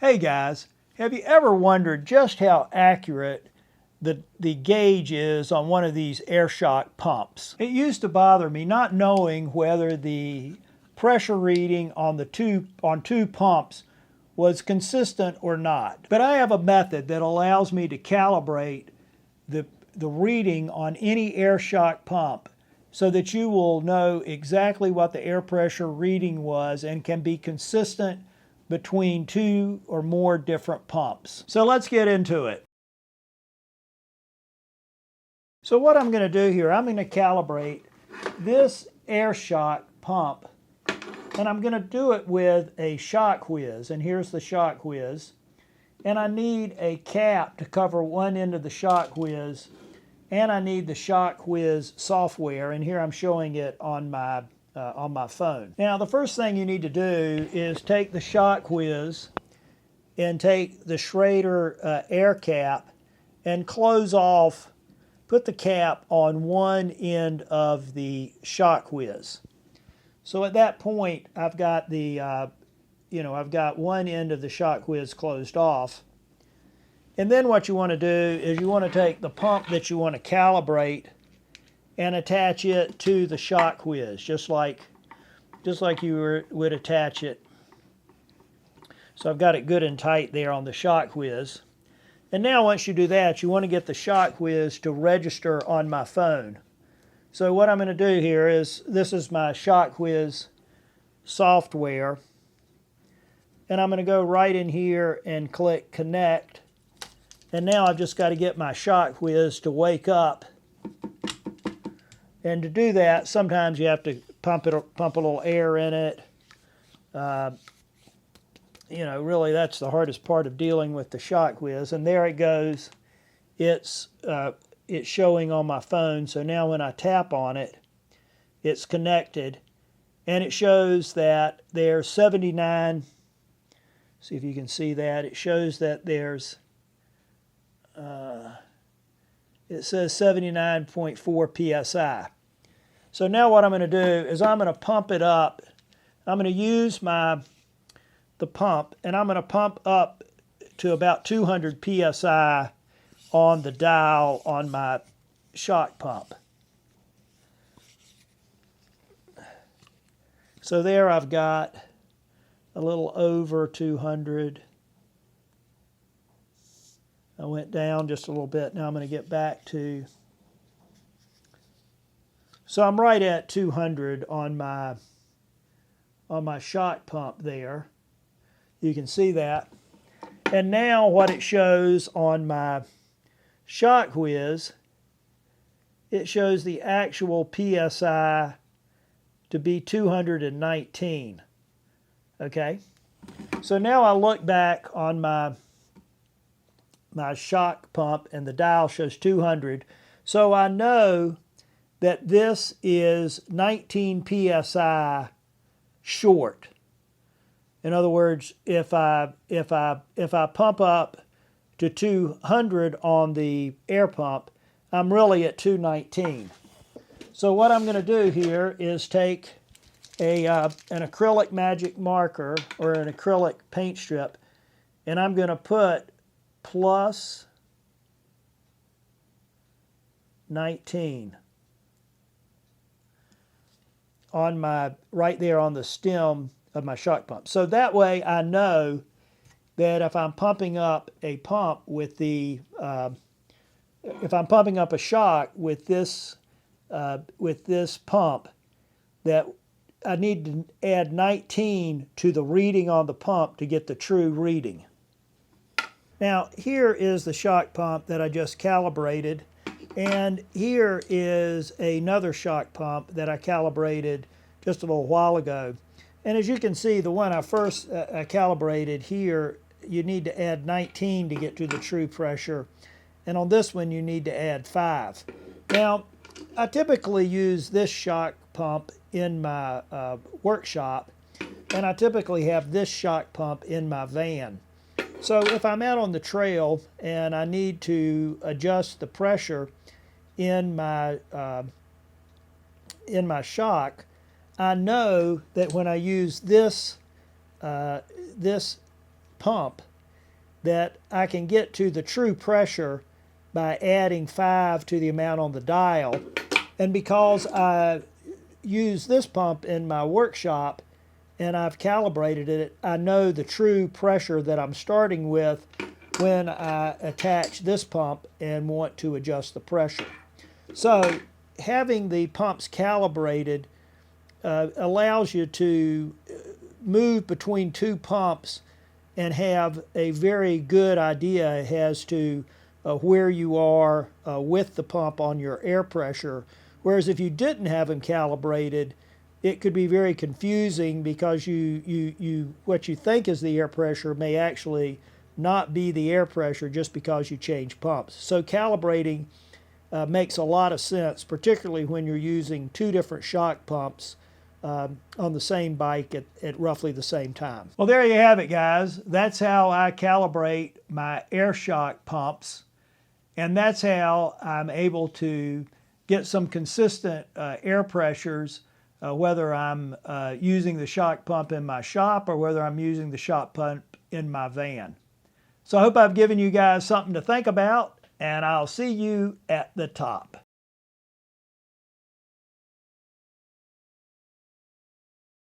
Hey guys, have you ever wondered just how accurate the gauge is on one of these air shock pumps? It used to bother me not knowing whether the pressure reading on two pumps was consistent or not. But I have a method that allows me to calibrate the reading on any air shock pump so that you will know exactly what the air pressure reading was and can be consistent between two or more different pumps. So let's get into it. So what I'm going to do here, I'm going to calibrate this air shock pump, and I'm going to do it with a ShockWiz, and here's the ShockWiz. And I need a cap to cover one end of the ShockWiz, and I need the ShockWiz software, and here I'm showing it on my phone. Now the first thing you need to do is take the ShockWiz and take the Schrader air cap and close off, put the cap on one end of the ShockWiz. So at that point I've got the I've got one end of the ShockWiz closed off. And then what you want to do is you want to take the pump that you want to calibrate and attach it to the ShockWiz, just like you would attach it. So I've got it good and tight there on the ShockWiz. And now once you do that, you want to get the ShockWiz to register on my phone. So what I'm going to do here is, this is my ShockWiz software. And I'm going to go right in here and click connect. And now I've just got to get my ShockWiz to wake up. And to do that, sometimes you have to pump a little air in it. Really that's the hardest part of dealing with the ShockWiz. And there it goes. It's showing on my phone. So now when I tap on it, it's connected. And it shows that there's 79. See if you can see that. It shows that there's it says 79.4 psi. So now what I'm going to do is I'm going to pump it up. I'm going to use the pump, and I'm going to pump up to about 200 psi on the dial on my shock pump. So there I've got a little over 200. I went down just a little bit. Now I'm going to get back to, so I'm right at 200 on my shock pump there. You can see that. And now what it shows on my ShockWiz, it shows the actual PSI to be 219. Okay? So now I look back on my shock pump and the dial shows 200. So I know that this is 19 psi short. In other words, if I pump up to 200 on the air pump, I'm really at 219. So what I'm going to do here is take an acrylic magic marker or an acrylic paint strip, and I'm going to put plus 19 on right there on the stem of my shock pump. So that way I know that if I'm pumping up a pump with if I'm pumping up a shock with this pump, that I need to add 19 to the reading on the pump to get the true reading. Now here is the shock pump that I just calibrated, and here is another shock pump that I calibrated just a little while ago. And as you can see, the one I first calibrated here, you need to add 19 to get to the true pressure, and on this one you need to add 5. Now I typically use this shock pump in my workshop, and I typically have this shock pump in my van. So if I'm out on the trail and I need to adjust the pressure in my shock, I know that when I use this pump, that I can get to the true pressure by adding 5 to the amount on the dial. And because I use this pump in my workshop and I've calibrated it, I know the true pressure that I'm starting with when I attach this pump and want to adjust the pressure. So having the pumps calibrated allows you to move between two pumps and have a very good idea as to where you are with the pump on your air pressure. Whereas if you didn't have them calibrated, it could be very confusing because what you think is the air pressure may actually not be the air pressure just because you change pumps. So calibrating makes a lot of sense, particularly when you're using two different shock pumps on the same bike at roughly the same time. Well, there you have it, guys. That's how I calibrate my air shock pumps, and that's how I'm able to get some consistent air pressures, whether I'm using the shock pump in my shop or whether I'm using the shock pump in my van. So I hope I've given you guys something to think about, and I'll see you at the top.